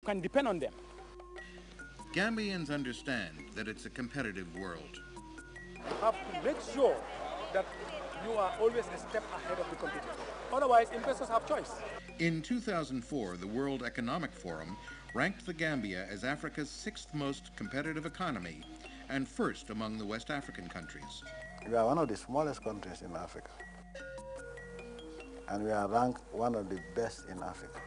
can depend on them. Gambians understand that it's a competitive world. You have to make sure that you are always a step ahead of the competitor. Otherwise, investors have choice. In 2004, the World Economic Forum ranked the Gambia as Africa's 6th most competitive economy and first among the West African countries. We are one of the smallest countries in Africa, and we are ranked one of the best in Africa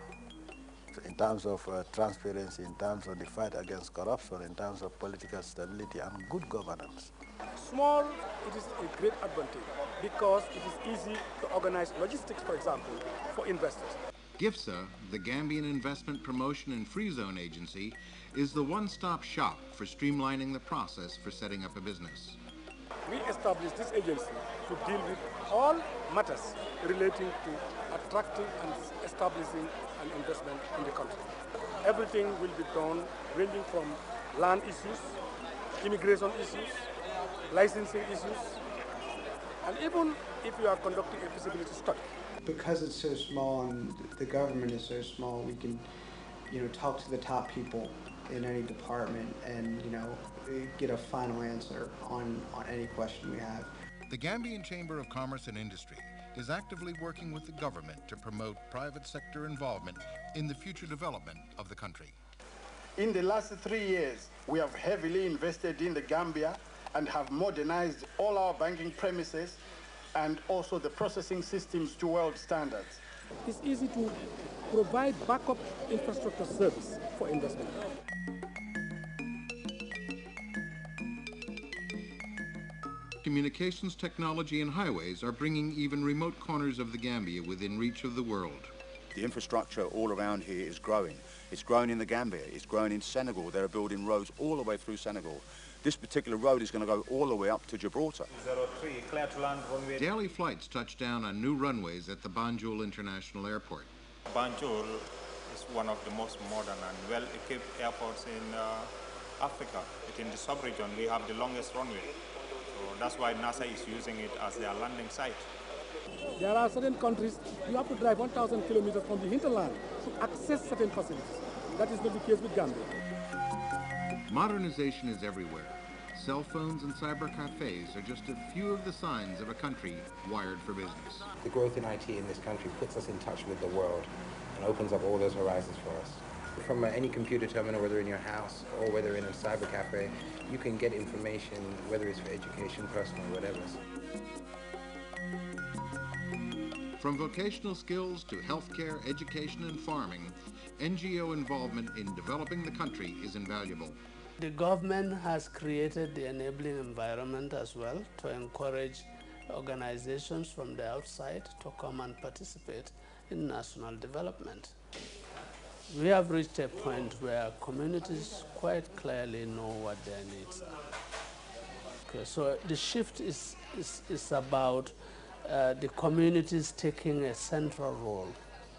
in terms of transparency, in terms of the fight against corruption, in terms of political stability and good governance. Small, it is a great advantage because it is easy to organize logistics, for example, for investors. GIFSA, the Gambian Investment Promotion and Free Zone Agency, is the one-stop shop for streamlining the process for setting up a business. We established this agency to deal with all matters relating to attracting and establishing an investment in the country. Everything will be done ranging from land issues, immigration issues, licensing issues, and even if you are conducting a feasibility study. Because it's so small and the government is so small, we can, talk to the top people in any department and, get a final answer on any question we have. The Gambian Chamber of Commerce and Industry is actively working with the government to promote private sector involvement in the future development of the country. In the last 3 years, we have heavily invested in the Gambia and have modernized all our banking premises and also the processing systems to world standards. It's easy to provide backup infrastructure service for investment. Communications technology and highways are bringing even remote corners of the Gambia within reach of the world. The infrastructure all around here is growing. It's growing in the Gambia, it's growing in Senegal. They're building roads all the way through Senegal. This particular road is going to go all the way up to Gibraltar. 03, clear to land runway. Daily flights touch down on new runways at the Banjul International Airport. Banjul is one of the most modern and well-equipped airports in Africa. In the sub-region, we have the longest runway. So that's why NASA is using it as their landing site. There are certain countries, you have to drive 1,000 kilometers from the hinterland to access certain facilities. That is not the case with Gambia. Modernization is everywhere. Cell phones and cyber cafes are just a few of the signs of a country wired for business. The growth in IT in this country puts us in touch with the world and opens up all those horizons for us. From any computer terminal, whether in your house or whether in a cyber cafe, you can get information, whether it's for education, personal, whatever. From vocational skills to healthcare, education, and farming, NGO involvement in developing the country is invaluable. The government has created the enabling environment as well to encourage organizations from the outside to come and participate in national development. We have reached a point where communities quite clearly know what their needs are. Okay, so the shift is about the communities taking a central role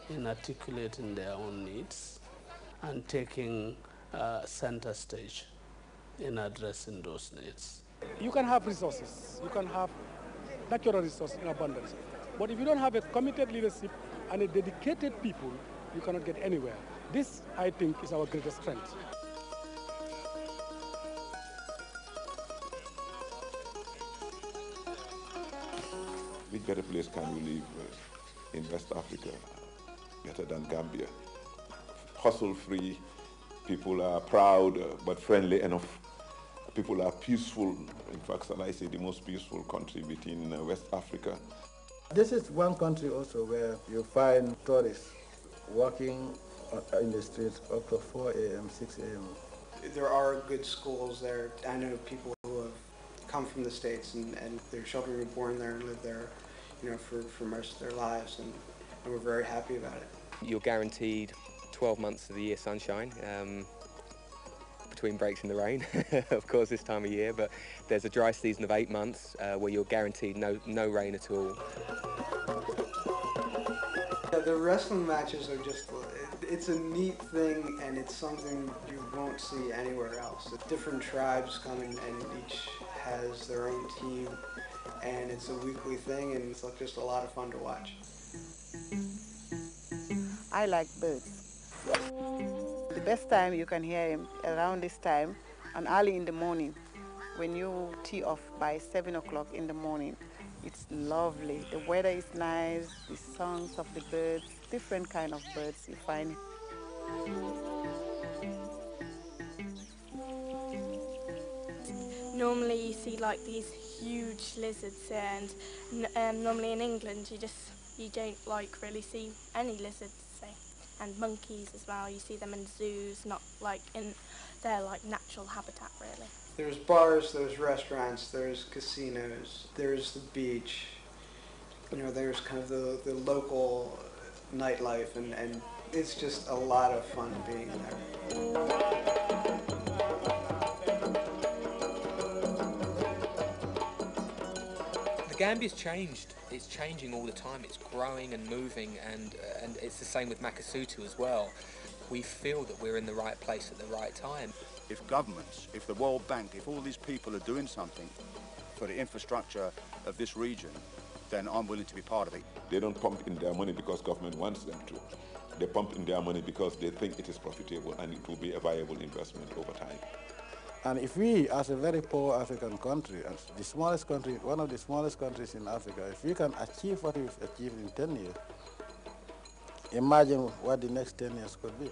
in articulating their own needs and taking center stage in addressing those needs. You can have resources, you can have natural resources in abundance, but if you don't have a committed leadership and a dedicated people, you cannot get anywhere. This, I think, is our greatest strength. Which better place can we live in West Africa better than Gambia? Hustle-free, people are proud but friendly enough. People are peaceful. In fact, I say the most peaceful country within West Africa. This is one country also where you find tourists walking in the streets up to 4 a.m., 6 a.m. There are good schools there. I know people who have come from the States and their children were born there and lived there, for most of their lives, and we're very happy about it. You're guaranteed 12 months of the year sunshine, between breaks in the rain, of course, this time of year, but there's a dry season of 8 months where you're guaranteed no rain at all. The wrestling matches are just, it's a neat thing, and it's something you won't see anywhere else. Different tribes come in and each has their own team, and it's a weekly thing, and it's just a lot of fun to watch. I like birds. The best time you can hear him around this time and early in the morning when you tee off by 7 o'clock in the morning. It's lovely. The weather is nice, the songs of the birds, different kind of birds you find. Normally you see like these huge lizards here, and normally in England you don't like really see any lizards, say, and monkeys as well. You see them in zoos, not like in their like natural habitat really. There's bars, there's restaurants, there's casinos, there's the beach. You know, there's kind of the local nightlife, and it's just a lot of fun being there. The Gambia's changed. It's changing all the time. It's growing and moving, and it's the same with Makasutu as well. We feel that we're in the right place at the right time. If governments, if the World Bank, if all these people are doing something for the infrastructure of this region, then I'm willing to be part of it. They don't pump in their money because government wants them to. They pump in their money because they think it is profitable and it will be a viable investment over time. And if we, as a very poor African country, as the smallest country, one of the smallest countries in Africa, if we can achieve what we've achieved in 10 years, imagine what the next 10 years could be.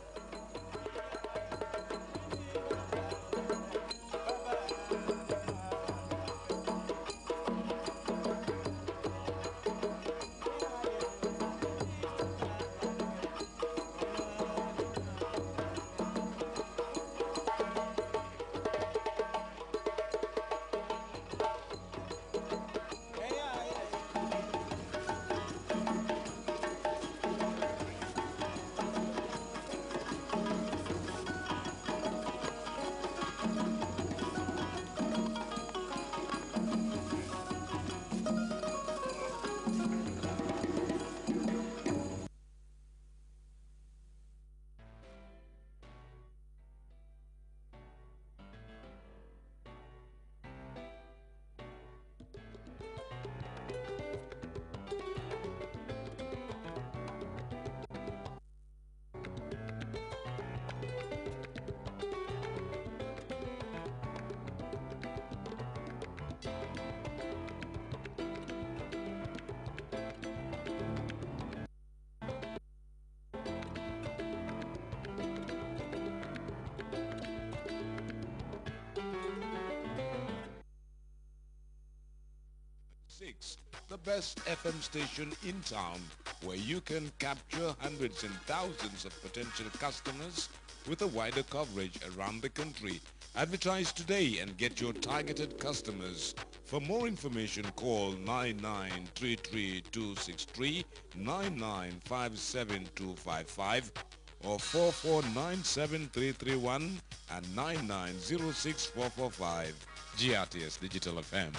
The best FM station in town, where you can capture hundreds and thousands of potential customers with a wider coverage around the country. Advertise today and get your targeted customers. For more information, call 9933263, 9957255, or 4497331 and 9906445. GRTS Digital FM.